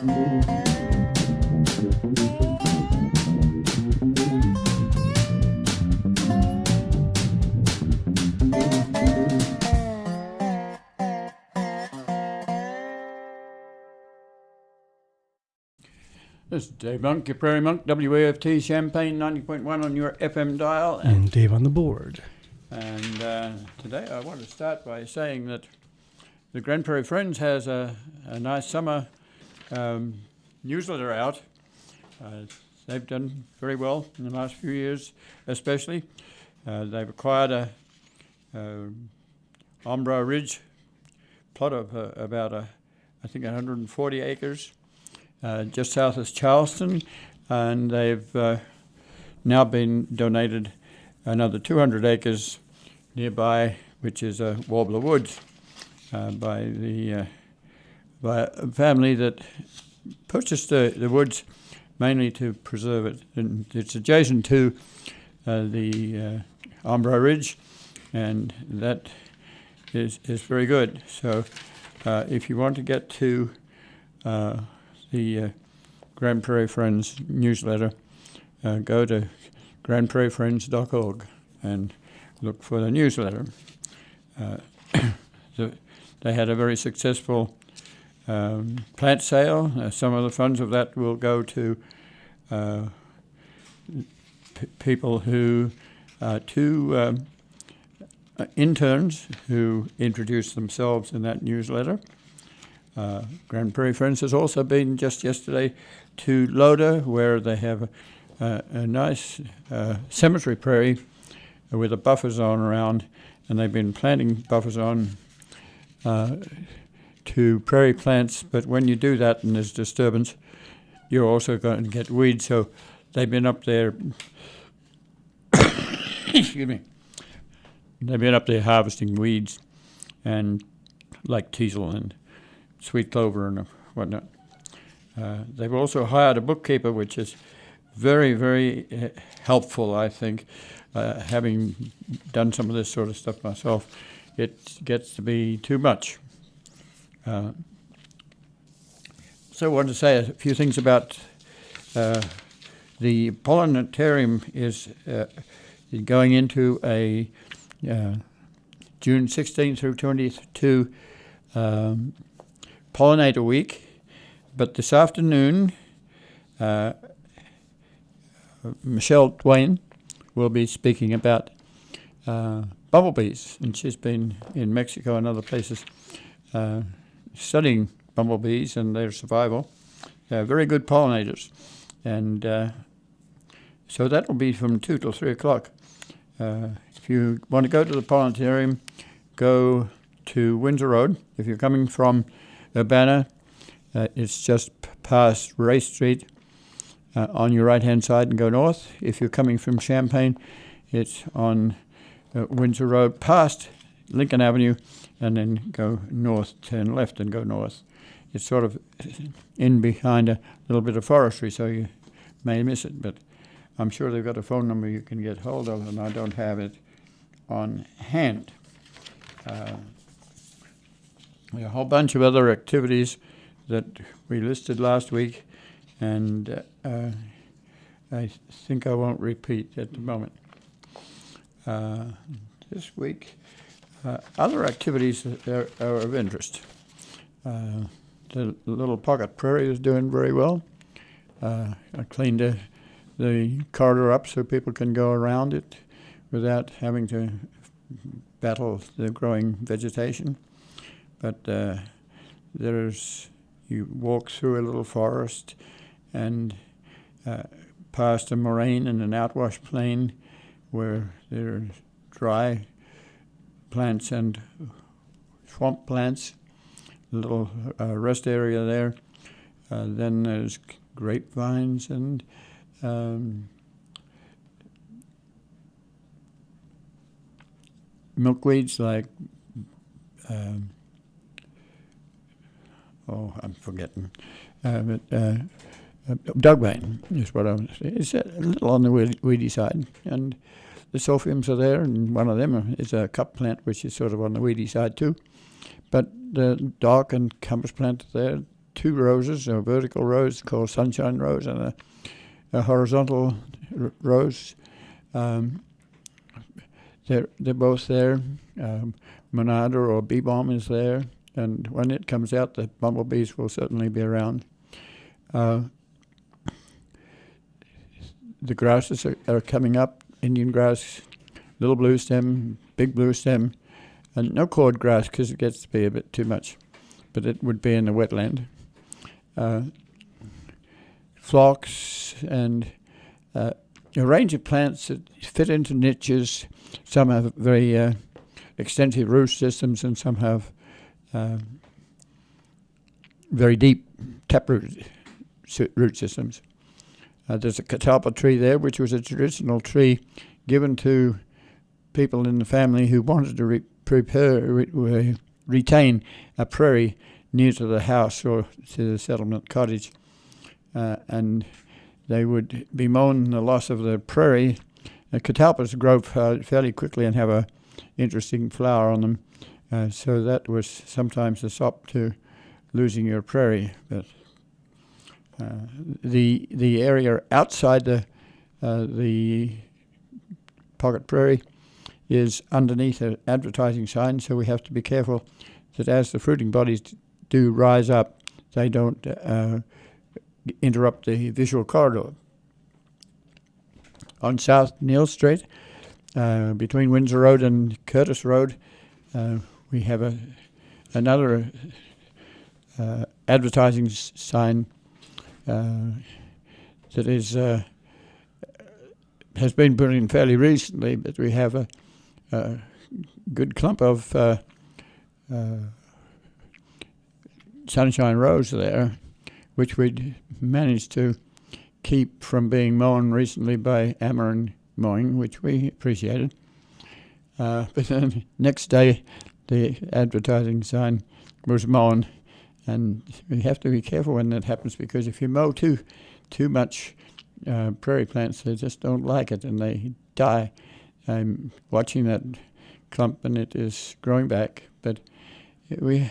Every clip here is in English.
This is Dave Monk, your Prairie Monk, WEFT Champaign 90.1 on your FM dial. And Dave on the board. And today I want to start by saying that the Grand Prairie Friends has a nice summer newsletter out. They've done very well in the last few years, especially. They've acquired a Ombra Ridge plot of about, I think, 140 acres. Just south of Charleston, and they've now been donated another 200 acres nearby, which is Warbler Woods, by a family that purchased the woods mainly to preserve it. And it's adjacent to the Ombra Ridge, and that is very good. So if you want to get to the Grand Prairie Friends newsletter, go to grandprairiefriends.org and look for the newsletter. They had a very successful plant sale. Some of the funds of that will go to people who, two interns who introduced themselves in that newsletter. Grand Prairie Friends has also been just yesterday to Loda, where they have a nice cemetery prairie with a buffer zone around, and they've been planting buffer zone to prairie plants. But when you do that and there's disturbance, you're also going to get weeds. So they've been up there. Excuse me. They've been up there harvesting weeds, and like teasel and sweet clover and whatnot. They've also hired a bookkeeper, which is very, very helpful, I think. Having done some of this sort of stuff myself, it gets to be too much. So I wanted to say a few things about the pollinatarium is going into a June 16th through 22 pollinator week, but this afternoon Michelle Dwayne will be speaking about bumblebees, and she's been in Mexico and other places studying bumblebees and their survival. They're very good pollinators, and so that will be from 2 till 3 o'clock. If you want to go to the pollinatarium, go to Windsor Road. If you're coming from Urbana, it's just past Ray Street on your right-hand side and go north. If you're coming from Champaign, it's on Windsor Road past Lincoln Avenue, and then go north, turn left and go north. It's sort of in behind a little bit of forestry, so you may miss it, but I'm sure they've got a phone number you can get hold of, and I don't have it on hand. There are a whole bunch of other activities that we listed last week, and I think I won't repeat at the moment. This week, other activities that are of interest. The little pocket prairie is doing very well. I cleaned the corridor up so people can go around it without having to battle the growing vegetation. But you walk through a little forest and past a moraine and an outwash plain where there's dry plants and swamp plants, a little rest area there. Then there's grapevines and milkweeds like I'm forgetting. Dogvine is what I was saying. It's a little on the weedy side, and the sophiums are there, and one of them is a cup plant, which is sort of on the weedy side too. But the dock and compass plant are there. two roses, a vertical rose called Sunshine Rose and a horizontal rose. They're both there. Monarda or bee balm is there, and when it comes out, the bumblebees will certainly be around. The grasses are coming up. Indian grass, little blue stem, big blue stem, and no cord grass because it gets to be a bit too much, but it would be in the wetland. Phlox and a range of plants that fit into niches. Some have very extensive root systems, and some have very deep taproot root systems. There's a catalpa tree there, which was a traditional tree given to people in the family who wanted to retain a prairie near to the house or to the settlement cottage. And they would bemoan the loss of the prairie. Catalpas grow fairly quickly and have a interesting flower on them. So that was sometimes a sop to losing your prairie. But the area outside the pocket prairie is underneath an advertising sign, so we have to be careful that as the fruiting bodies do rise up, they don't interrupt the visual corridor. On South Neal Street, between Windsor Road and Curtis Road, we have another advertising sign that is has been put in fairly recently, but we have a good clump of Sunshine Rose there, which we'd managed to keep from being mown recently by Ameren mowing, which we appreciated. But then next day, the advertising sign was mown, and we have to be careful when that happens, because if you mow too much prairie plants, they just don't like it and they die. I'm watching that clump and it is growing back, but we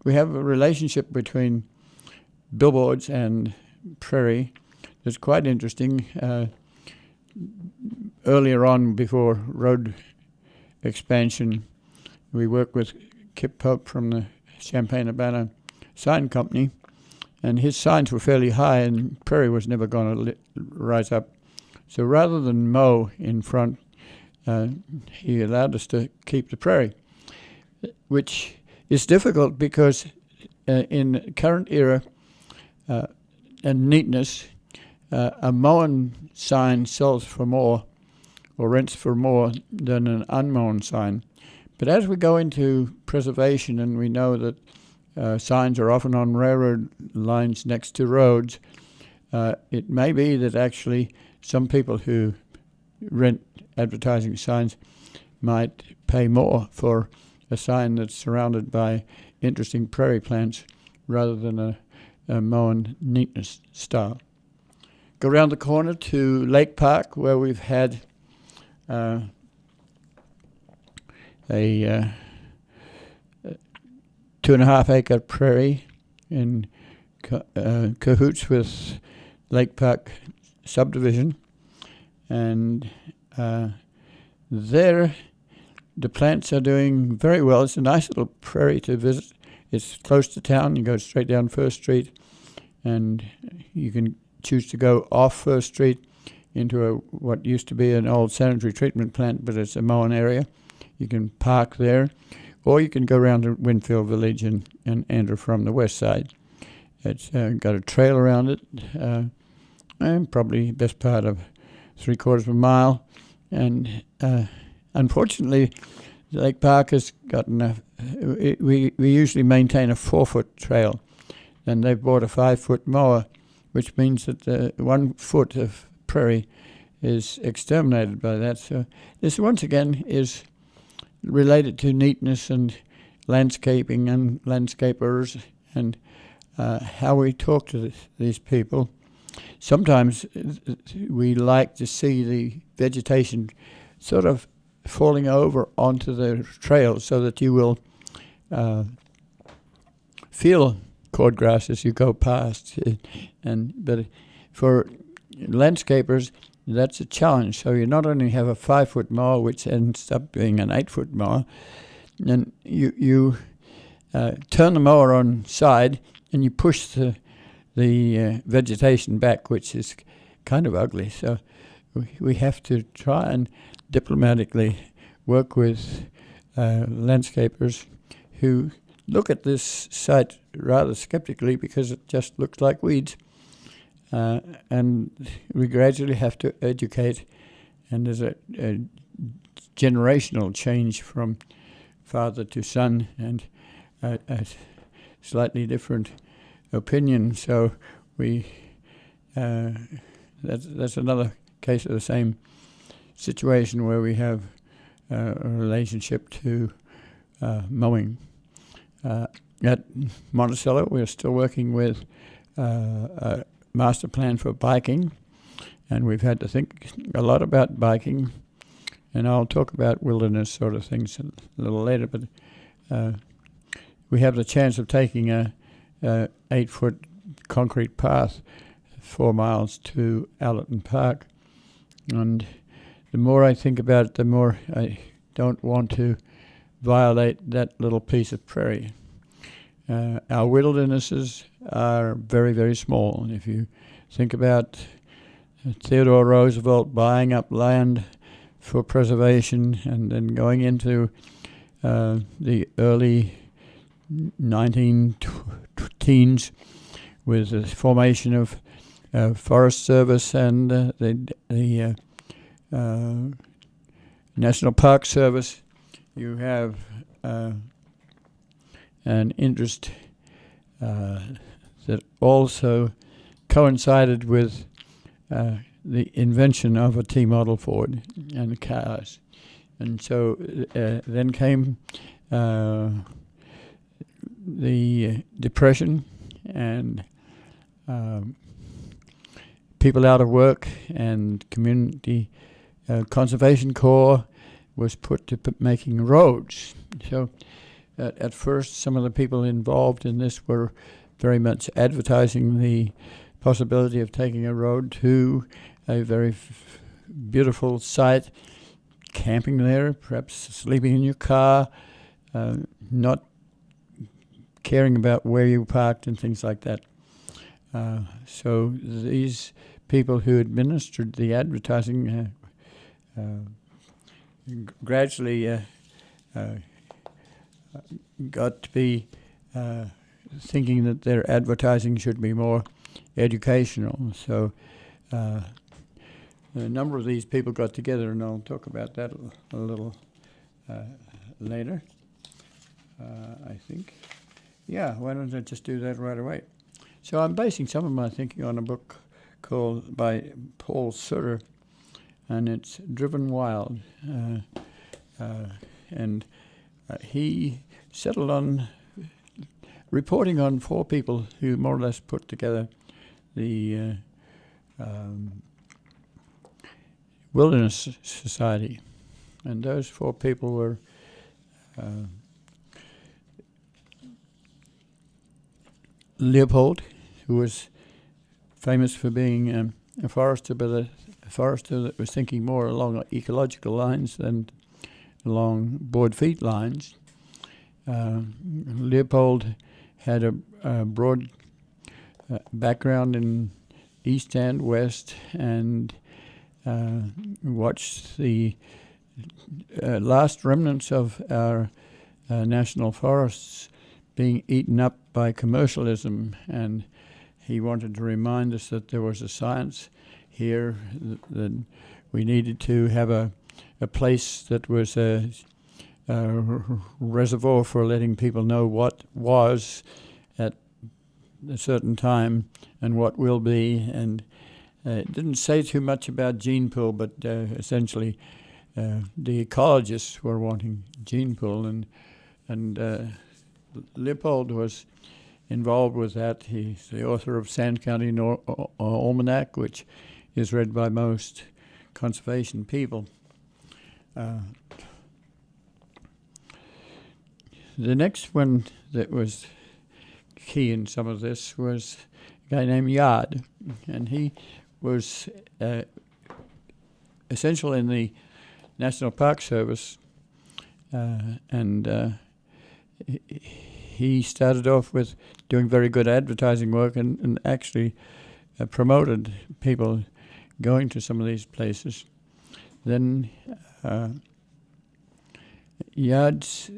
have a relationship between billboards and prairie that's quite interesting. Earlier on, before road expansion, we worked with Kip Pope from the Champaign-Urbana Sign Company, and his signs were fairly high and prairie was never going to rise up. So rather than mow in front, he allowed us to keep the prairie, which is difficult because in the current era and neatness, a mown sign sells for more or rents for more than an unmown sign. But as we go into preservation, and we know that signs are often on railroad lines next to roads, it may be that actually some people who rent advertising signs might pay more for a sign that's surrounded by interesting prairie plants rather than a mown neatness style. Go around the corner to Lake Park, where we've had a 2.5 acre prairie in cahoots with Lake Park subdivision, and there the plants are doing very well. It's a nice little prairie to visit. It's close to town. You go straight down First Street, and you can choose to go off First Street into what used to be an old sanitary treatment plant, but it's a mown area. You can park there, or you can go around to Winfield Village and enter from the west side. It's got a trail around it, and probably best part of 3/4 of a mile. And unfortunately, Lake Park has gotten we usually maintain a 4-foot trail, and they've bought a 5-foot mower, which means that 1 foot of prairie is exterminated by that. So this once again is related to neatness and landscaping and landscapers and how we talk to these people. Sometimes we like to see the vegetation sort of falling over onto the trail so that you will feel cordgrass as you go past. But for landscapers, that's a challenge. So you not only have a 5-foot mower, which ends up being an 8-foot mower, and you turn the mower on side and you push the vegetation back, which is kind of ugly. So we have to try and diplomatically work with landscapers who look at this site rather skeptically because it just looks like weeds. And we gradually have to educate, and there's a generational change from father to son, and a slightly different opinion. So that's another case of the same situation where we have a relationship to mowing. At Monticello, we're still working with a master plan for biking, and we've had to think a lot about biking, and I'll talk about wilderness sort of things a little later, but we have the chance of taking a 8-foot concrete path 4 miles to Allerton Park, and the more I think about it, the more I don't want to violate that little piece of prairie. Our wildernesses are very, very small. If you think about Theodore Roosevelt buying up land for preservation and then going into the early 19-teens with the formation of Forest Service and the National Park Service, you have an interest that also coincided with the invention of a T-model Ford and cars. And so then came the Depression and people out of work, and Community Conservation Corps was put to making roads. So at first, some of the people involved in this were very much advertising the possibility of taking a road to a very beautiful site, camping there, perhaps sleeping in your car, not caring about where you parked and things like that. So these people who administered the advertising gradually got to be thinking that their advertising should be more educational. So a number of these people got together, and I'll talk about that a little later, I think. Yeah, why don't I just do that right away? So I'm basing some of my thinking on a book called by Paul Sutter, and it's Driven Wild. And he settled on reporting on 4 people who more or less put together the Wilderness Society. And those 4 people were Leopold, who was famous for being a forester, but a forester that was thinking more along ecological lines than along board feet lines. Leopold had a broad background in East and West, and watched the last remnants of our national forests being eaten up by commercialism, and he wanted to remind us that there was a science here, that we needed to have a place that was a reservoir for letting people know what was at a certain time and what will be. And it didn't say too much about gene pool, but essentially the ecologists were wanting gene pool, and Leopold was involved with that. He's the author of Sand County Almanac, which is read by most conservation people. The next one that was key in some of this was a guy named Yard, and he was essential in the National Park Service, and he started off with doing very good advertising work and actually promoted people going to some of these places. Then Yard's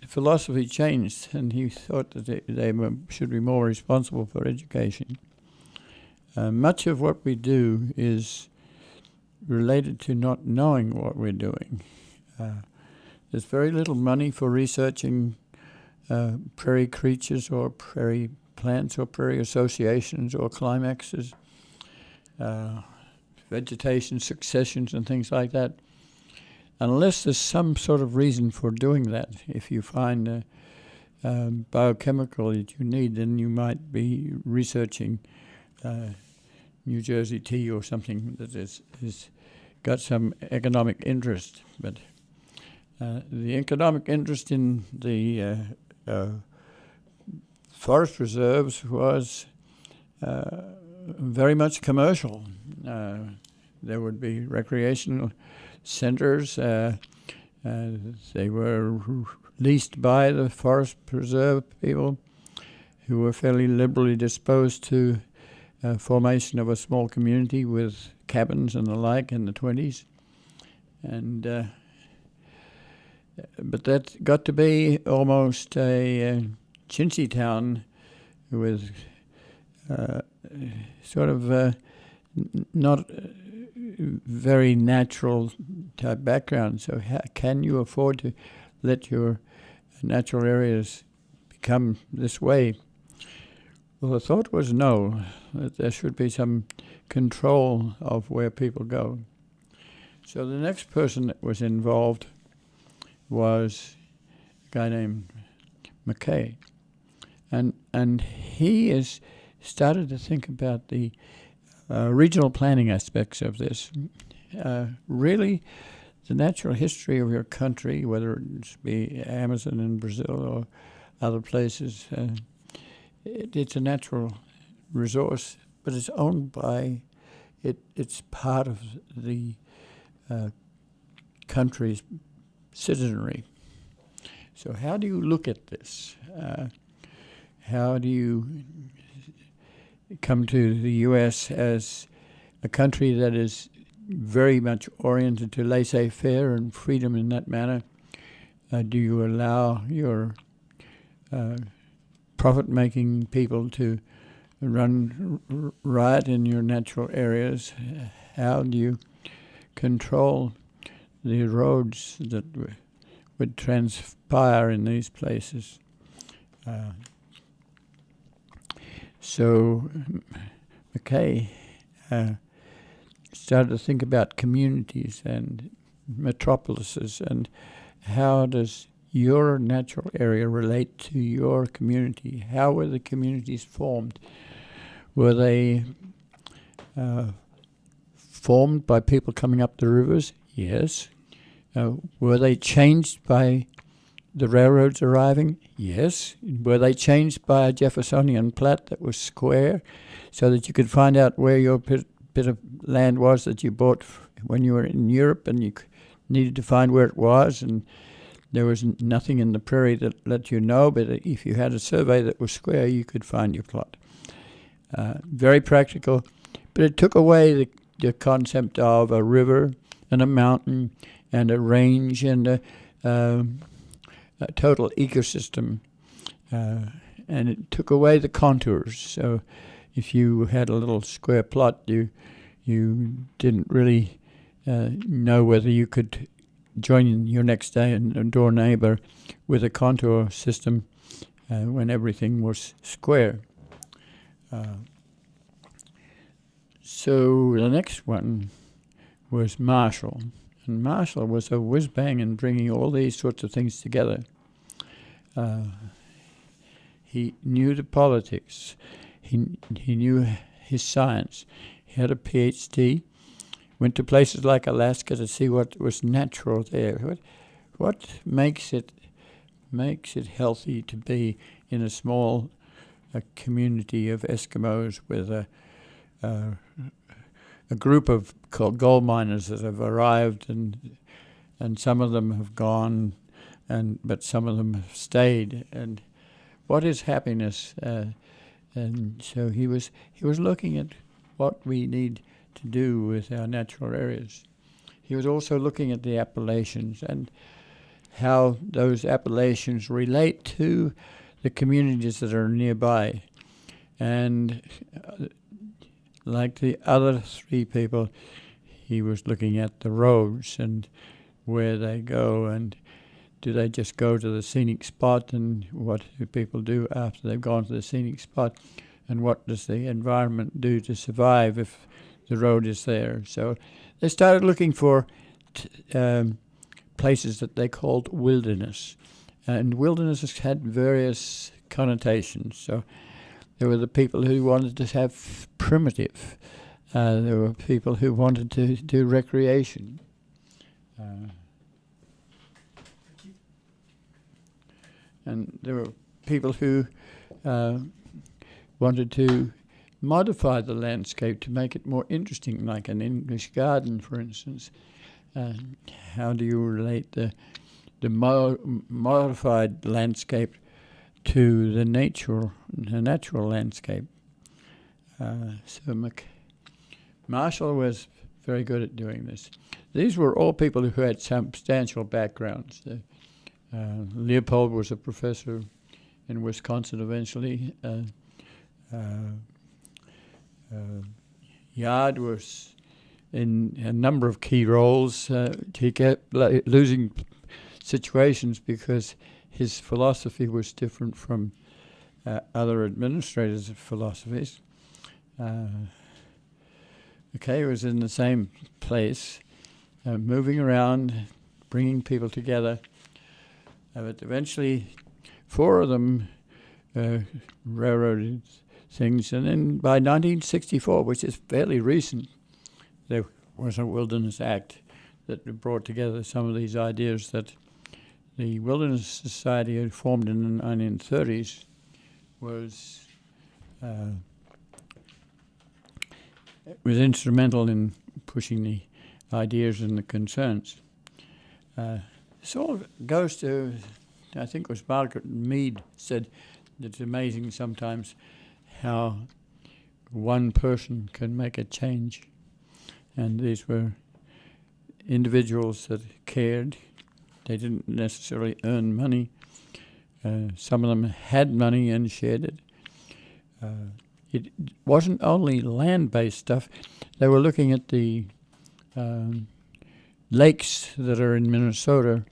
philosophy changed, and he thought that they should be more responsible for education. Much of what we do is related to not knowing what we're doing. There's very little money for researching prairie creatures or prairie plants or prairie associations or climaxes, vegetation successions and things like that, unless there's some sort of reason for doing that. If you find a biochemical that you need, then you might be researching New Jersey tea or something that is got some economic interest. But the economic interest in the forest reserves was very much commercial. There would be recreational centers. They were leased by the forest preserve people, who were fairly liberally disposed to formation of a small community with cabins and the like in the 20s. And but that got to be almost a chintzy town with sort of not very natural type background. So can you afford to let your natural areas become this way? Well, the thought was no, that there should be some control of where people go. So the next person that was involved was a guy named McKay. And he has started to think about the regional planning aspects of this. Really, the natural history of your country, whether it be Amazon in Brazil or other places, it's a natural resource, but it's owned by, it's part of the country's citizenry. So how do you look at this? How do you come to the U.S. as a country that is very much oriented to laissez-faire and freedom in that manner? Do you allow your profit-making people to run riot in your natural areas? How do you control the roads that would transpire in these places? So McKay started to think about communities and metropolises, and how does your natural area relate to your community? How were the communities formed? Were they formed by people coming up the rivers? Yes. Were they changed by the railroads arriving? Yes. Were they changed by a Jeffersonian plat that was square, so that you could find out where your bit of land was that you bought when you were in Europe, and you needed to find where it was, and there was nothing in the prairie that let you know, but if you had a survey that was square, you could find your plot. Very practical, but it took away the concept of a river and a mountain and a range and a total ecosystem, and it took away the contours. So if you had a little square plot, you didn't really know whether you could join your next door neighbor with a contour system when everything was square. So the next one was Marshall. And Marshall was a whiz-bang in bringing all these sorts of things together. He knew the politics. He knew his science. He had a PhD. Went to places like Alaska to see what was natural there. What makes it healthy to be in a small a community of Eskimos with a group of called gold miners that have arrived, and some of them have gone, but some of them have stayed. And what is happiness? And so he was looking at what we need to do with our natural areas. He was also looking at the Appalachians and how those Appalachians relate to the communities that are nearby. And like the other three people, he was looking at the roads and where they go, and do they just go to the scenic spot, and what do people do after they've gone to the scenic spot, and what does the environment do to survive if the road is there. So they started looking for places that they called wilderness, and wilderness had various connotations. So there were the people who wanted to have primitive. There were people who wanted to do recreation. And there were people who wanted to modify the landscape to make it more interesting, like an English garden, for instance. How do you relate the modified landscape to the natural landscape? So Marshall was very good at doing this. These were all people who had substantial backgrounds. Leopold was a professor in Wisconsin eventually. Yard was in a number of key roles. He kept losing situations because his philosophy was different from other administrators' philosophies. He was in the same place, moving around, bringing people together. But eventually, four of them railroaded things, and then by 1964, which is fairly recent, there was a Wilderness Act that brought together some of these ideas that the Wilderness Society had formed in the 1930s was instrumental in pushing the ideas and the concerns. This all goes to, I think it was Margaret Mead said, it's amazing sometimes how one person can make a change. And these were individuals that cared. They didn't necessarily earn money. Some of them had money and shared it. It wasn't only land-based stuff. They were looking at the lakes that are in Minnesota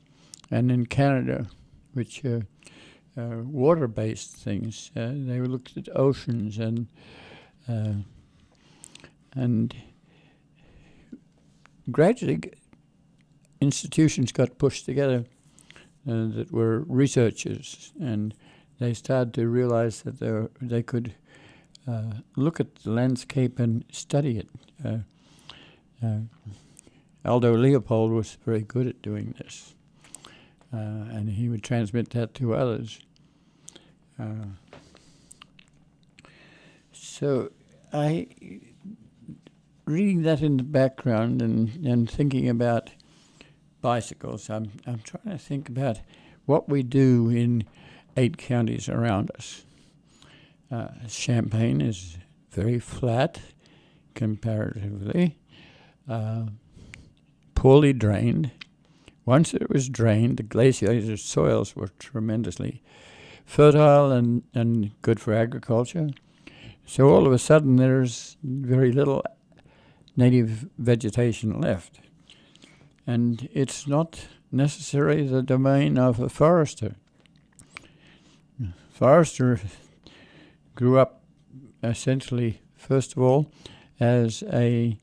and in Canada, which are water-based things. They looked at oceans and gradually institutions got pushed together that were researchers, and they started to realize that they could look at the landscape and study it. Aldo Leopold was very good at doing this, and he would transmit that to others. So reading that in the background and thinking about bicycles, I'm trying to think about what we do in 8 counties around us. Champaign is very flat comparatively, poorly drained. Once it was drained, the glaciated soils were tremendously fertile and good for agriculture. So all of a sudden there's very little native vegetation left. And it's not necessarily the domain of a forester. Forester grew up essentially, first of all, as a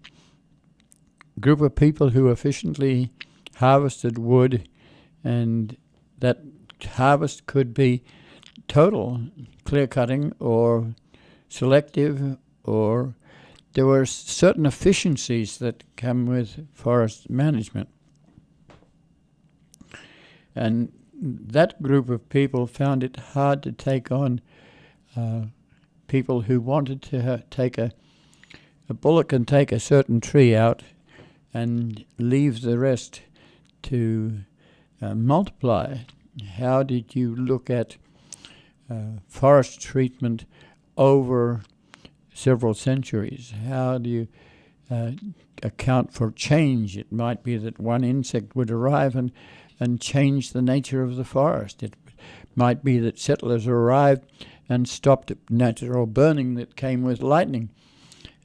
group of people who efficiently harvested wood, and that harvest could be total clear cutting or selective, or there were certain efficiencies that come with forest management. And that group of people found it hard to take on people who wanted to take a bullock and take a certain tree out and leave the rest to multiply. How did you look at forest treatment over several centuries? How do you account for change? It might be that one insect would arrive and change the nature of the forest. It might be that settlers arrived and stopped natural burning that came with lightning.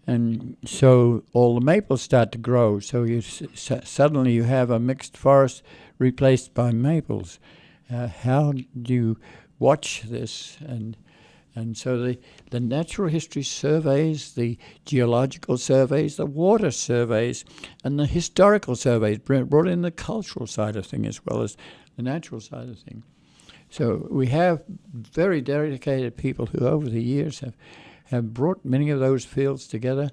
And so all the maples start to grow. So suddenly you have a mixed forest replaced by maples. How do you watch this? And so the natural history surveys, the geological surveys, the water surveys, and the historical surveys brought in the cultural side of things as well as the natural side of things. So we have very dedicated people who over the years have brought many of those fields together.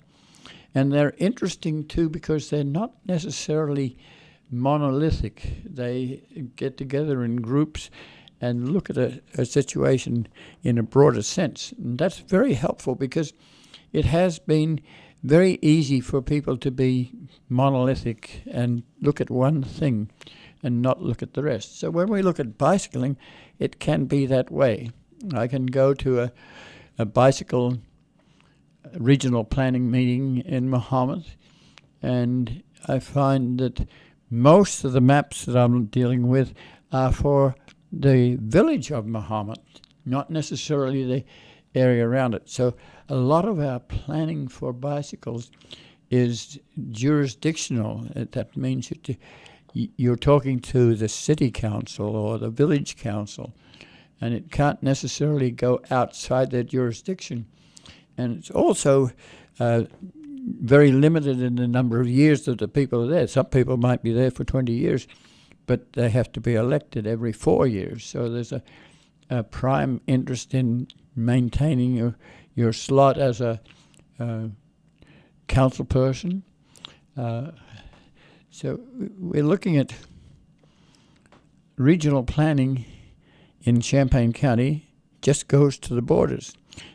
And they're interesting too because they're not necessarily monolithic. They get together in groups and look at a situation in a broader sense. And that's very helpful because it has been very easy for people to be monolithic and look at one thing and not look at the rest. So when we look at bicycling, it can be that way. I can go to a bicycle regional planning meeting in Muhammad, and I find that most of the maps that I'm dealing with are for the village of Muhammad, not necessarily the area around it. So a lot of our planning for bicycles is jurisdictional. That means you're talking to the city council or the village council, and it can't necessarily go outside their jurisdiction. And it's also very limited in the number of years that the people are there. Some people might be there for 20 years, but they have to be elected every 4 years. So there's a prime interest in maintaining your slot as a council person. So we're looking at regional planning in Champaign County just goes to the borders.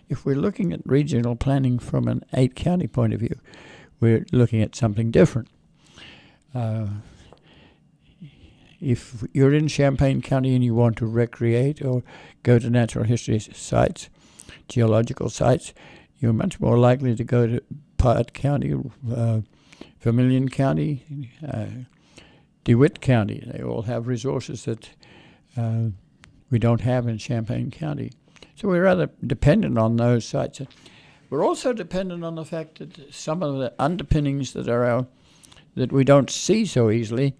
If we're looking at regional planning from an 8-county point of view, we're looking at something different. If you're in Champaign County and you want to recreate or go to natural history sites, geological sites, you're much more likely to go to Piatt County, Vermilion County, DeWitt County. They all have resources that we don't have in Champaign County. So we're rather dependent on those sites. We're also dependent on the fact that some of the underpinnings that we don't see so easily,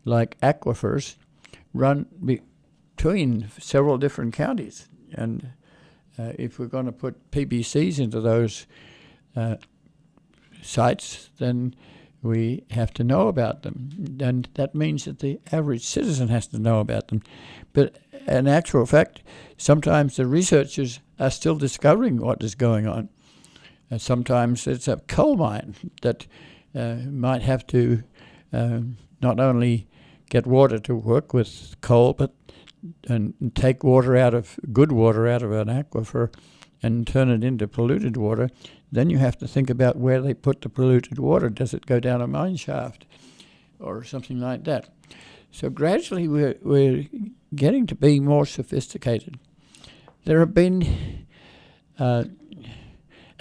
like aquifers, run between several different counties. And if we're going to put PBCs into those sites, then we have to know about them. And that means that the average citizen has to know about them. But in actual fact, sometimes the researchers are still discovering what is going on. Sometimes it's a coal mine that might have to not only get water to work with coal, but and take good water out of an aquifer and turn it into polluted water. Then you have to think about where they put the polluted water. Does it go down a mine shaft or something like that? So gradually we're getting to be more sophisticated. There have been a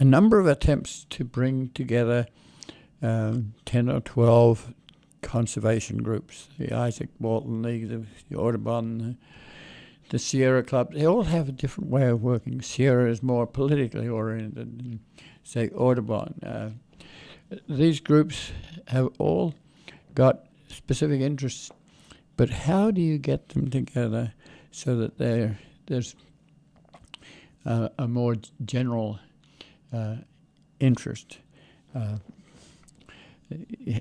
number of attempts to bring together 10 or 12 conservation groups, the Isaac Walton League, the Audubon, the Sierra Club. They all have a different way of working. Sierra is more politically oriented than, say, Audubon. These groups have all got specific interests, but how do you get them together so that there's a more general interest?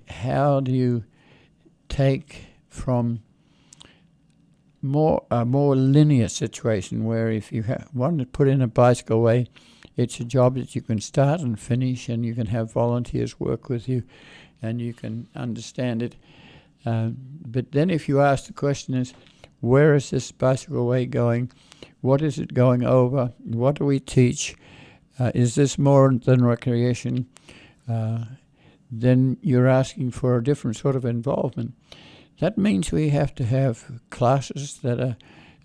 How do you take from a more linear situation where if you want to put in a bicycle way, it's a job that you can start and finish, and you can have volunteers work with you, and you can understand it. But then if you ask the question is, where is this bicycle way going? What is it going over? What do we teach? Is this more than recreation? Then you're asking for a different sort of involvement. That means we have to have classes that are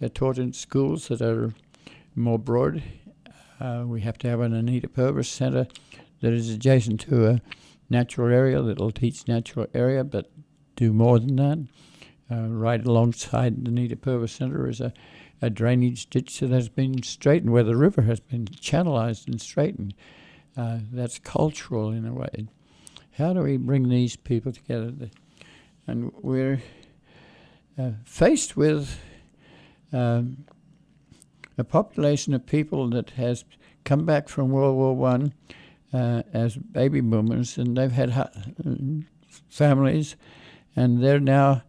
taught in schools that are more broad. We have to have an Anita Purvis Centre that is adjacent to a natural area that will teach natural area, but do more than that. Right alongside the Anita Purvis Centre is a drainage ditch that has been straightened, where the river has been channelized and straightened. That's cultural in a way. How do we bring these people together? And we're faced with a population of people that has come back from World War One as baby boomers, and they've had families, and they're now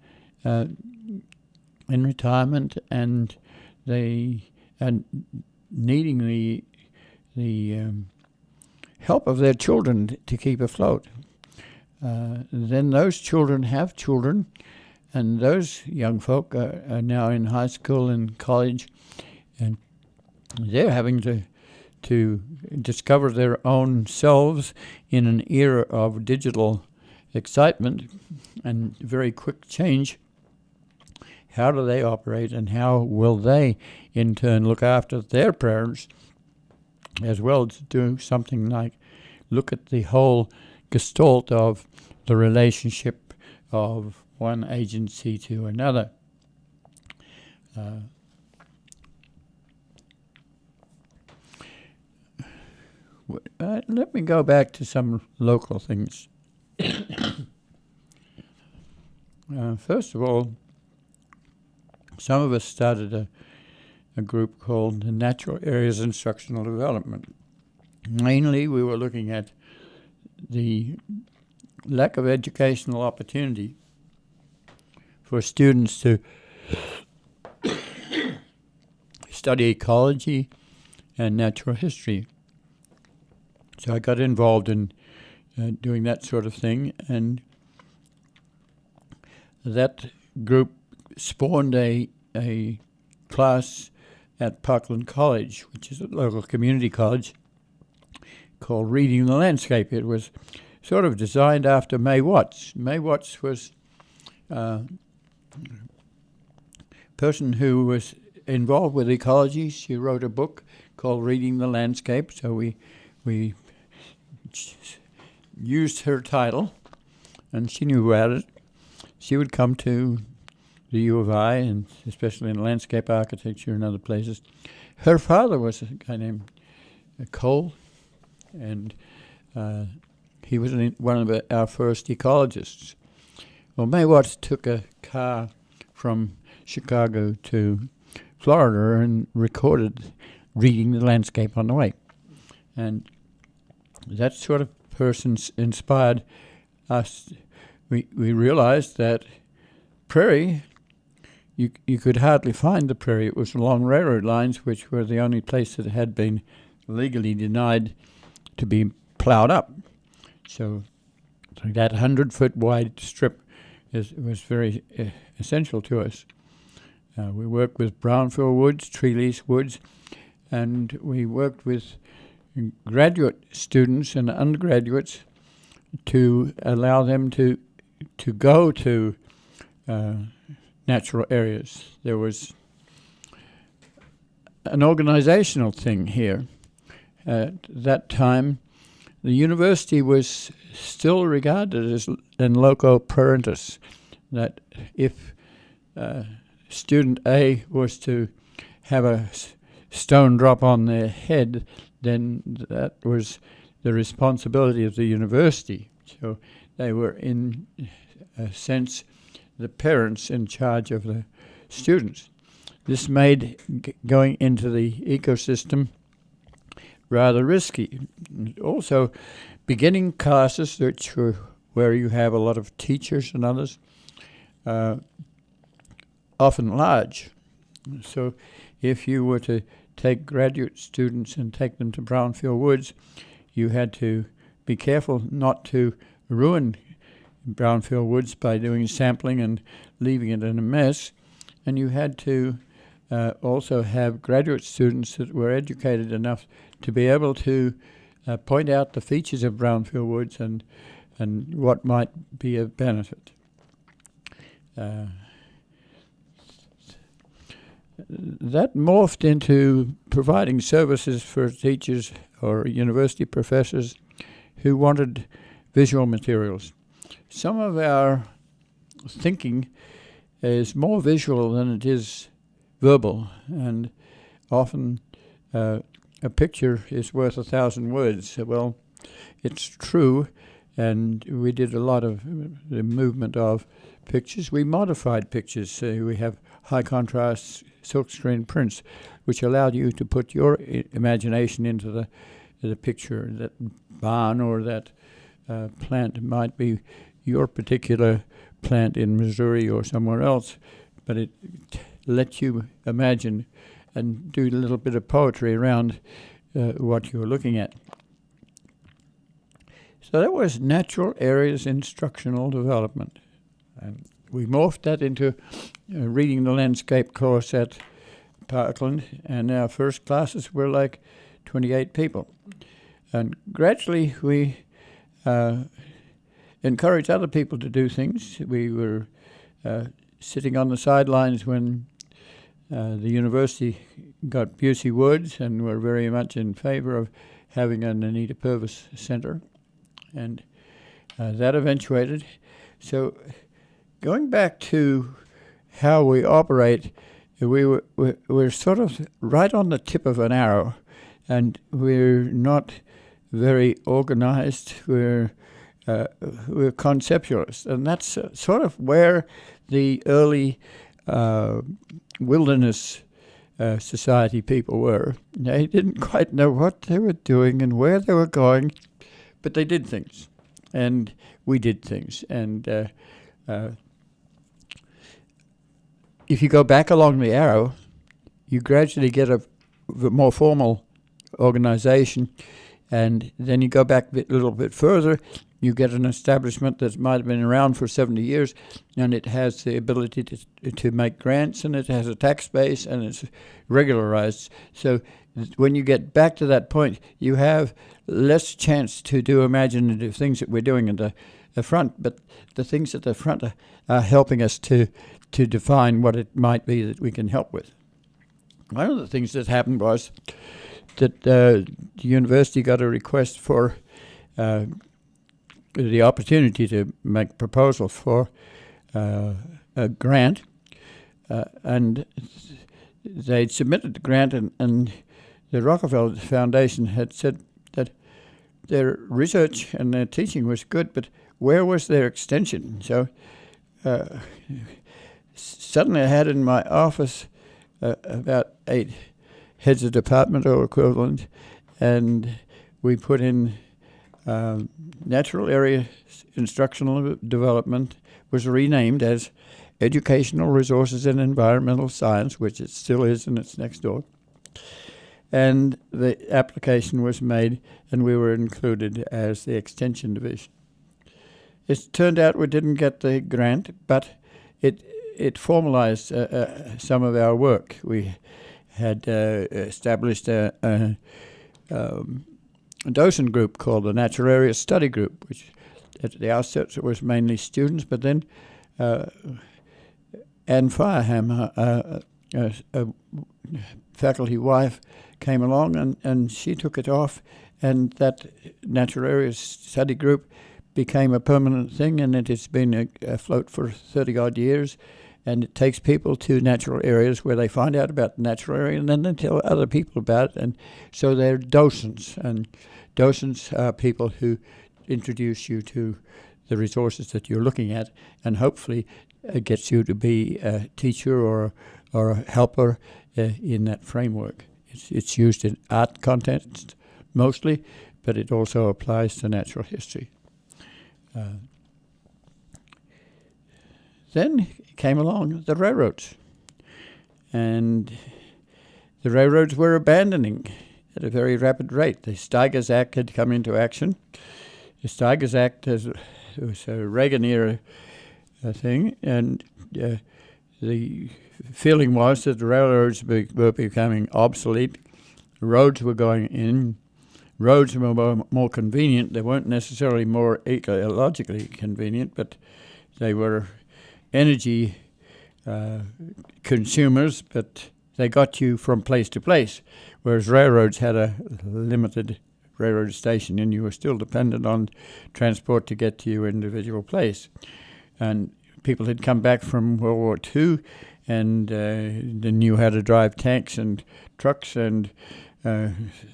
in retirement, and they are needing the help of their children to keep afloat. Then those children have children, and those young folk are now in high school and college, and they're having to discover their own selves in an era of digital excitement and very quick change. How do they operate, and how will they in turn look after their parents, as well as do something like look at the whole gestalt of the relationship of one agency to another. Let me go back to some local things. First of all, some of us started a group called the Natural Areas Instructional Development. Mainly, we were looking at the lack of educational opportunity for students to study ecology and natural history. So I got involved in doing that sort of thing, and that group spawned a class at Parkland College, which is a local community college, called Reading the Landscape. It was sort of designed after May Watts. May Watts was a person who was involved with ecology. She wrote a book called Reading the Landscape, so we used her title, and she knew about it. She would come to the U of I, and especially in landscape architecture and other places. Her father was a guy named Cole, and he was one of our first ecologists. Well, May Watts took a car from Chicago to Florida and recorded Reading the Landscape on the way. And that sort of person inspired us. We realized that prairie, you could hardly find the prairie. It was along railroad lines, which were the only place that had been legally denied to be plowed up. So that 100-foot wide strip was very essential to us. We worked with brownfield woods, tree-lease woods, and we worked with graduate students and undergraduates to allow them to go to natural areas. There was an organizational thing here. At that time, the university was still regarded as in loco parentis, that if student A was to have a stone drop on their head, then that was the responsibility of the university. So they were, in a sense, the parents in charge of the students. This made going into the ecosystem rather risky. Also, beginning classes, which were where you have a lot of teachers and others, often large. So if you were to take graduate students and take them to brownfield woods, you had to be careful not to ruin brownfield woods by doing sampling and leaving it in a mess, and you had to also have graduate students that were educated enough to be able to point out the features of brownfield woods and what might be of benefit. That morphed into providing services for teachers or university professors who wanted visual materials. Some of our thinking is more visual than it is verbal, and often a picture is worth 1,000 words. Well, it's true, and we did a lot of the movement of pictures. We modified pictures. We have high contrast silkscreen prints, which allowed you to put your imagination into the picture. That barn or that plant might be your particular plant in Missouri or somewhere else, but it lets you imagine and do a little bit of poetry around what you're looking at. So that was natural areas instructional development. And we morphed that into reading the landscape course at Parkland, and our first classes were like 28 people. And gradually we encouraged other people to do things. We were sitting on the sidelines when the university got Busey Woods, and were very much in favor of having an Anita Purvis Center. And that eventuated. So going back to how we operate, we're sort of right on the tip of an arrow, and we're not very organized. We're conceptualists, and that's sort of where the early wilderness society people were. They didn't quite know what they were doing and where they were going, but they did things, and we did things. And if you go back along the arrow, you gradually get a more formal organization, and then you go back a little bit further, you get an establishment that might have been around for 70 years, and it has the ability to make grants, and it has a tax base, and it's regularized. So when you get back to that point, you have less chance to do imaginative things that we're doing at the front, but the things at the front are helping us to define what it might be that we can help with. One of the things that happened was that the university got a request for the opportunity to make a proposal for a grant, and they'd submitted the grant, and the Rockefeller Foundation had said that their research and their teaching was good, but where was their extension? So suddenly I had in my office about 8 heads of department or equivalent, and we put in natural area instructional development was renamed as Educational Resources and Environmental Science, which it still is, and it's next door. And the application was made, and we were included as the Extension Division. It turned out we didn't get the grant, but it formalized some of our work. We had established a docent group called the Natural Area Study Group, which at the outset was mainly students, but then Anne Fireham, a faculty wife, came along, and she took it off, and that Natural Area Study Group became a permanent thing, and it has been afloat for 30-odd years. And it takes people to natural areas where they find out about the natural area, and then they tell other people about it. And so they're docents, and docents are people who introduce you to the resources that you're looking at, and hopefully gets you to be a teacher or a helper in that framework. It's used in art contexts mostly, but it also applies to natural history. Then came along the railroads, and the railroads were abandoning at a very rapid rate. The Steigers Act had come into action. The Steigers Act was a Reagan-era thing, and the feeling was that the railroads were becoming obsolete. Roads were going in. Roads were more convenient. They weren't necessarily more ecologically convenient, but they were energy consumers, but they got you from place to place, whereas railroads had a limited railroad station, and you were still dependent on transport to get to your individual place. And people had come back from World War II, and they knew how to drive tanks and trucks, and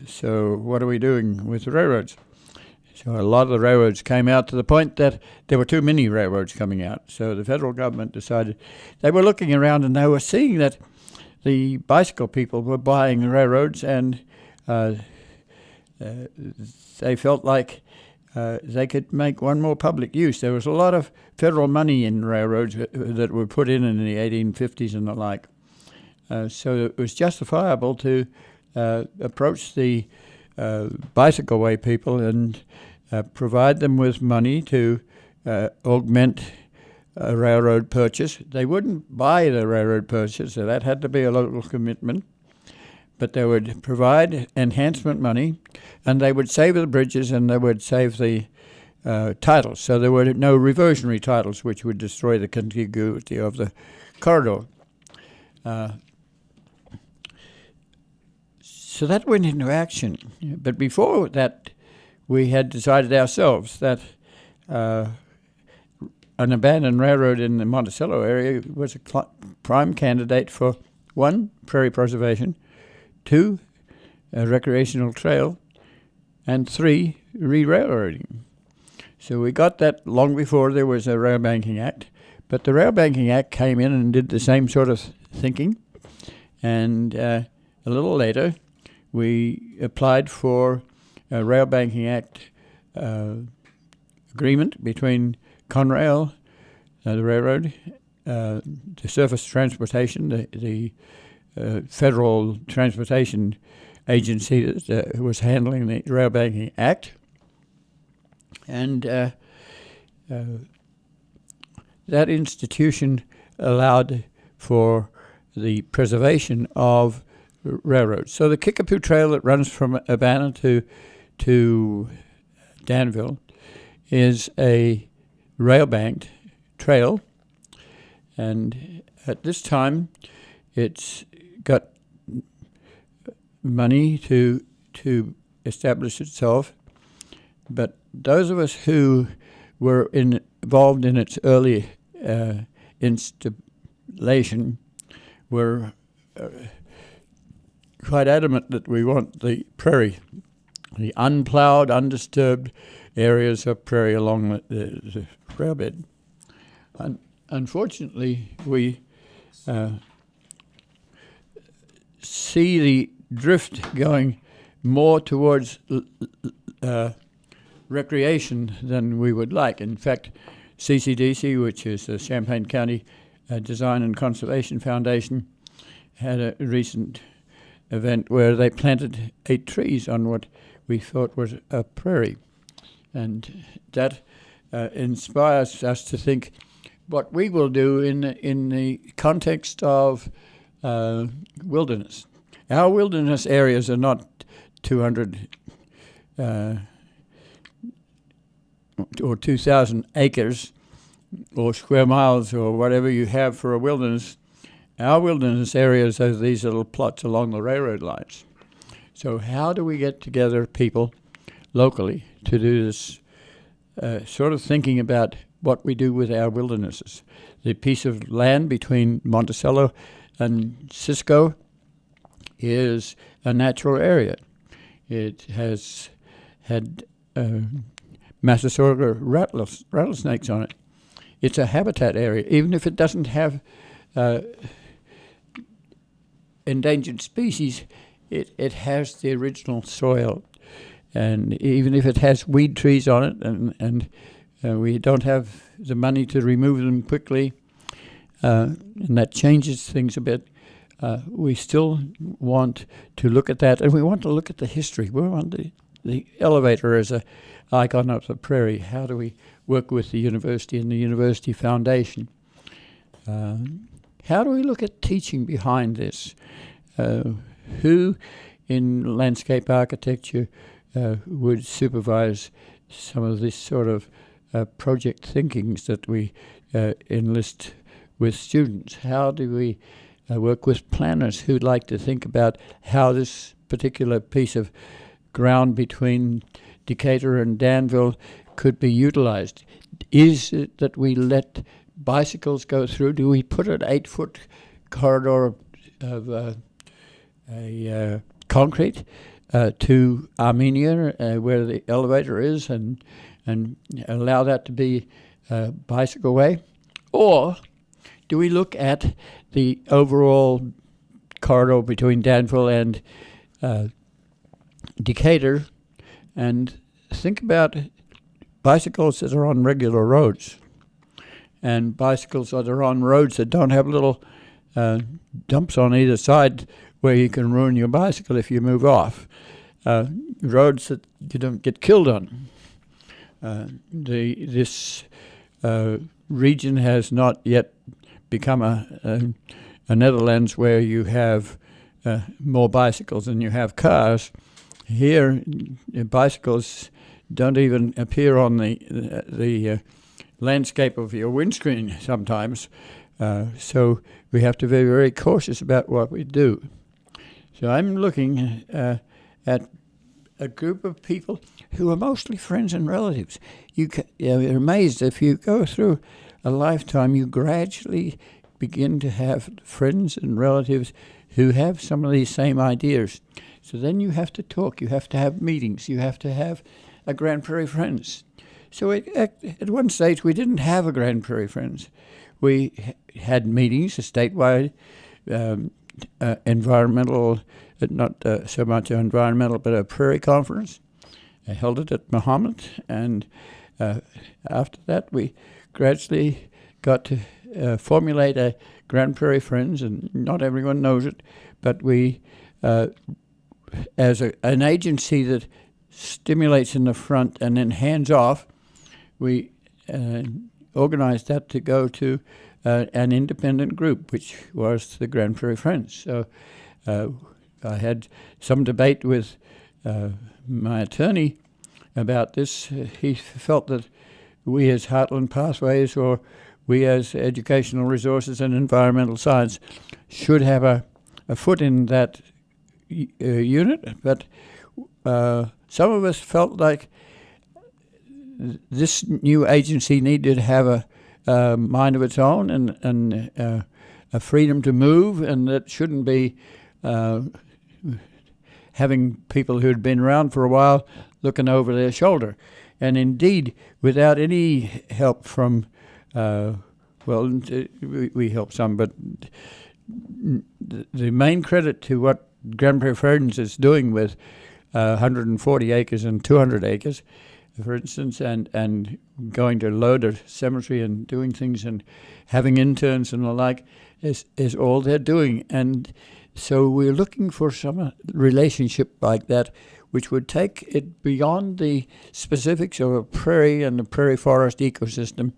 so what are we doing with the railroads? So a lot of the railroads came out to the point that there were too many railroads coming out. So the federal government decided, they were looking around and they were seeing that the bicycle people were buying railroads, and they felt like they could make one more public use. There was a lot of federal money in railroads that were put in the 1850s and the like. So it was justifiable to approach the bicycle way people and provide them with money to augment a railroad purchase. They wouldn't buy the railroad purchase, so that had to be a local commitment. But they would provide enhancement money, and they would save the bridges, and they would save the titles. So there were no reversionary titles, which would destroy the contiguity of the corridor. So that went into action. But before that, we had decided ourselves that an abandoned railroad in the Monticello area was a prime candidate for 1, prairie preservation, 2, a recreational trail, and 3, re-railroading. So we got that long before there was a Rail Banking Act, but the Rail Banking Act came in and did the same sort of thinking, and a little later we applied for a Rail Banking Act agreement between Conrail, the railroad, the Surface Transportation, the federal transportation agency that was handling the Rail Banking Act, and that institution allowed for the preservation of railroads. So the Kickapoo Trail that runs from Urbana to Danville is a rail-banked trail, and at this time it's got money to establish itself, but those of us who were involved in its early installation were quite adamant that we want the prairie, the unplowed, undisturbed areas of prairie along the railbed. Unfortunately, we see the drift going more towards recreation than we would like. In fact, CCDC, which is the Champaign County Design and Conservation Foundation, had a recent event where they planted 8 trees on what we thought was a prairie. And that inspires us to think what we will do in the context of wilderness. Our wilderness areas are not 200 or 2,000 acres or square miles or whatever you have for a wilderness. Our wilderness areas are these little plots along the railroad lines. So how do we get together people locally to do this sort of thinking about what we do with our wildernesses? The piece of land between Monticello and Cisco is a natural area. It has had Massasoit rattlesnakes on it. It's a habitat area. Even if it doesn't have endangered species, it has the original soil. And even if it has weed trees on it, and we don't have the money to remove them quickly, and that changes things a bit, we still want to look at that, and we want to look at the history. We want the elevator as an icon of the prairie. How do we work with the university and the university foundation? how do we look at teaching behind this? Who in landscape architecture would supervise some of this sort of project thinkings that we enlist with students? How do we work with planners who'd like to think about how this particular piece of ground between Decatur and Danville could be utilized? Is it that we let bicycles go through? Do we put an 8-foot corridor of concrete to Armenia, where the elevator is, and allow that to be a bicycle way? Or do we look at the overall corridor between Danville and Decatur and think about bicycles that are on regular roads and bicycles that are on roads that don't have little dumps on either side where you can ruin your bicycle if you move off, roads that you don't get killed on. This region has not yet become a Netherlands where you have more bicycles than you have cars. Here, bicycles don't even appear on the landscape of your windscreen sometimes. So we have to be very cautious about what we do. So I'm looking at a group of people who are mostly friends and relatives. You're amazed if you go through a lifetime, you gradually begin to have friends and relatives who have some of these same ideas. So then you have to talk, you have to have meetings, you have to have a Grand Prairie Friends. So at one stage we didn't have a Grand Prairie Friends. We had meetings, a statewide environmental, not so much environmental, but a prairie conference. I held it at Muhammad, and after that we gradually got to formulate a Grand Prairie Friends, and not everyone knows it, but we, as an agency that stimulates in the front and then hands off, we organized that to go to an independent group, which was the Grand Prairie Friends. So I had some debate with my attorney about this. He felt that we as Heartland Pathways, or we as Educational Resources and Environmental Science, should have a foot in that unit, but some of us felt like this new agency needed to have a mind of its own and a freedom to move, and that shouldn't be having people who had been around for a while looking over their shoulder. And indeed, without any help from, we help some, but the main credit to what Grand Prairie Friends is doing with 140 acres and 200 acres, for instance, and going to Loder Cemetery and doing things and having interns and the like, is all they're doing. And so we're looking for some relationship like that, which would take it beyond the specifics of a prairie and a prairie forest ecosystem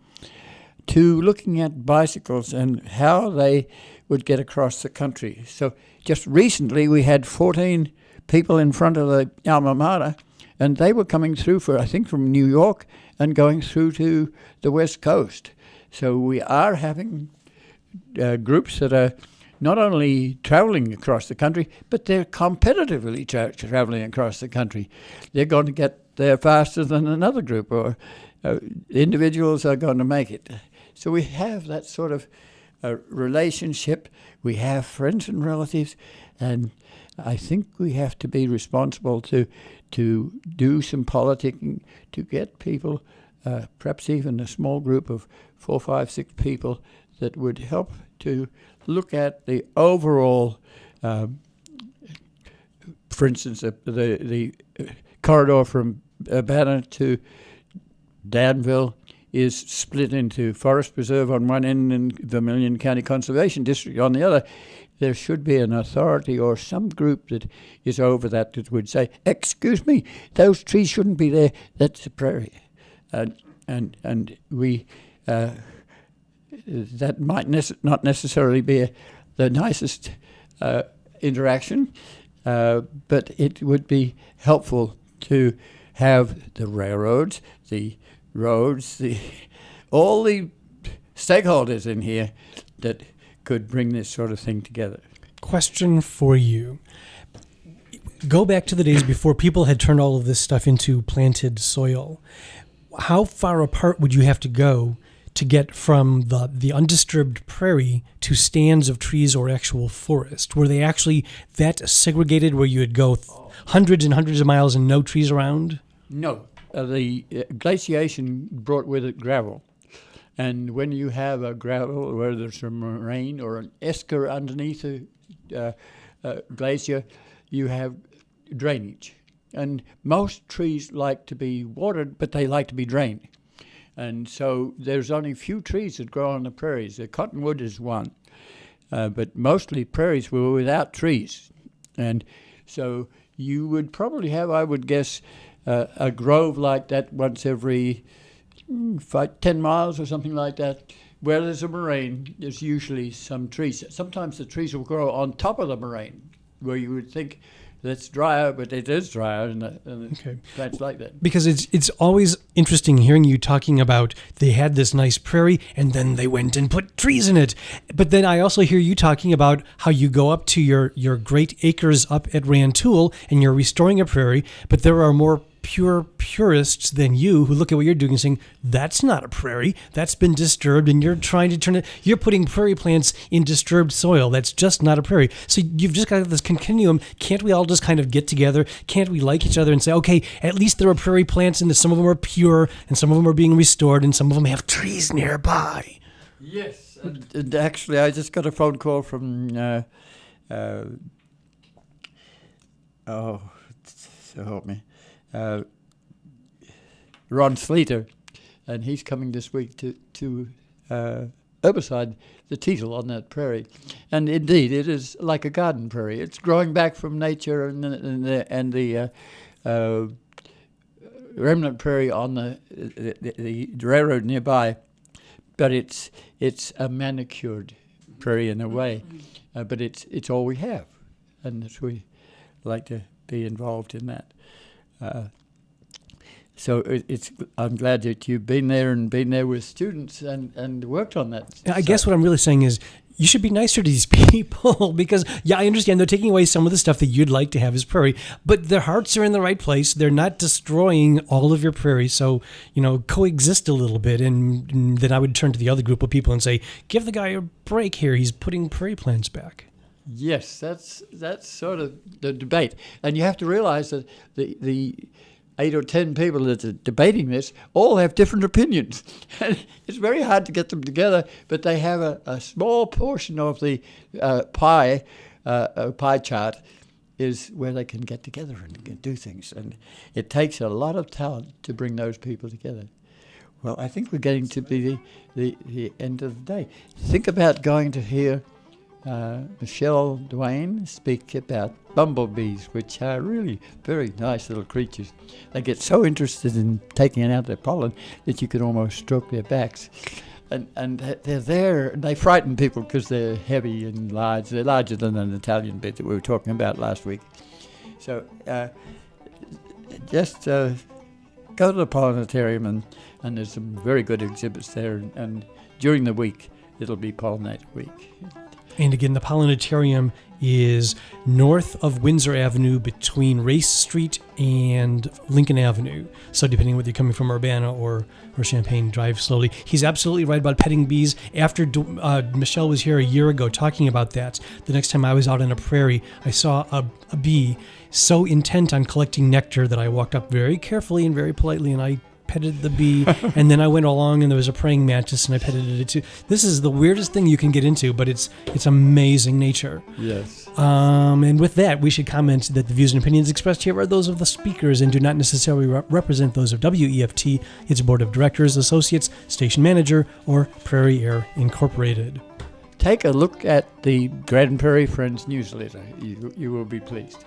to looking at bicycles and how they would get across the country. So just recently we had 14 people in front of the alma mater, and they were coming through from New York and going through to the West Coast. So we are having groups that are not only traveling across the country, but they're competitively traveling across the country. They're going to get there faster than another group, or individuals are going to make it. So we have that sort of relationship. We have friends and relatives, and I think we have to be responsible to do some politicking to get people, perhaps even a small group of 4, 5, 6 people that would help to look at the overall, for instance, the corridor from Urbana to Danville is split into Forest Preserve on one end and Vermilion County Conservation District on the other. There should be an authority or some group that is over that would say, excuse me, those trees shouldn't be there, that's a prairie. And we that might not necessarily be the nicest interaction, but it would be helpful to have the railroads, the roads, all the stakeholders in here that could bring this sort of thing together. Question for you. Go back to the days before people had turned all of this stuff into planted soil. How far apart would you have to go to get from the undisturbed prairie to stands of trees or actual forest? Were they actually that segregated where you would go hundreds and hundreds of miles and no trees around? No. The glaciation brought with it gravel. And when you have a gravel, whether there's a moraine or an esker underneath a glacier, you have drainage. And most trees like to be watered, but they like to be drained. And so there's only few trees that grow on the prairies. The cottonwood is one. But mostly prairies were without trees. And so you would probably have, I would guess, a grove like that once every 10 miles or something like that. Where there's a moraine, there's usually some trees. Sometimes the trees will grow on top of the moraine, where you would think that's drier, but it is drier, and plants like that. Because it's always interesting hearing you talking about they had this nice prairie and then they went and put trees in it. But then I also hear you talking about how you go up to your great acres up at Rantoul and you're restoring a prairie, but there are more pure purists than you who look at what you're doing and saying, that's not a prairie, that's been disturbed, and you're trying to turn it, you're putting prairie plants in disturbed soil. That's just not a prairie. So you've just got this continuum. Can't we all just kind of get together? Can't we like each other and say, okay, at least there are prairie plants and some of them are pure and some of them are being restored and some of them have trees nearby? Yes. And actually, I just got a phone call from, so help me, Ron Sleater, and he's coming this week to herbicide the teasel on that prairie. And indeed, it is like a garden prairie. It's growing back from nature and the remnant prairie on the railroad nearby. But it's a manicured prairie in a way, but it's all we have, and we like to be involved in that. So I'm glad that you've been there with students and worked on that. I guess what I'm really saying is you should be nicer to these people because, yeah, I understand they're taking away some of the stuff that you'd like to have as prairie, but their hearts are in the right place. They're not destroying all of your prairie. So, coexist a little bit. And then I would turn to the other group of people and say, give the guy a break here. He's putting prairie plants back. Yes, that's sort of the debate. And you have to realize that the 8 or 10 people that are debating this all have different opinions. And it's very hard to get them together, but they have a small portion of the pie chart is where they can get together and do things. And it takes a lot of talent to bring those people together. Well, I think we're getting to be the end of the day. Think about going to hear Michelle Duane speak about bumblebees, which are really very nice little creatures. They get so interested in taking out their pollen that you can almost stroke their backs. And they're there, and they frighten people because they're heavy and large. They're larger than an Italian bee that we were talking about last week. So just go to the pollinatarium, and there's some very good exhibits there. And during the week, it'll be Pollinator Week. And again, the Pollinatarium is north of Windsor Avenue between Race Street and Lincoln Avenue. So depending whether you're coming from Urbana or Champaign, drive slowly. He's absolutely right about petting bees. After Michelle was here a year ago talking about that, the next time I was out on a prairie, I saw a bee so intent on collecting nectar that I walked up very carefully and very politely, and I petted the bee, and then I went along and there was a praying mantis and I petted it too. This is the weirdest thing you can get into, but it's amazing nature. Yes. And with that, we should comment that the views and opinions expressed here are those of the speakers and do not necessarily represent those of WEFT, its board of directors, associates, station manager, or Prairie Air Incorporated. Take a look at the Grand Prairie Friends newsletter. You will be pleased.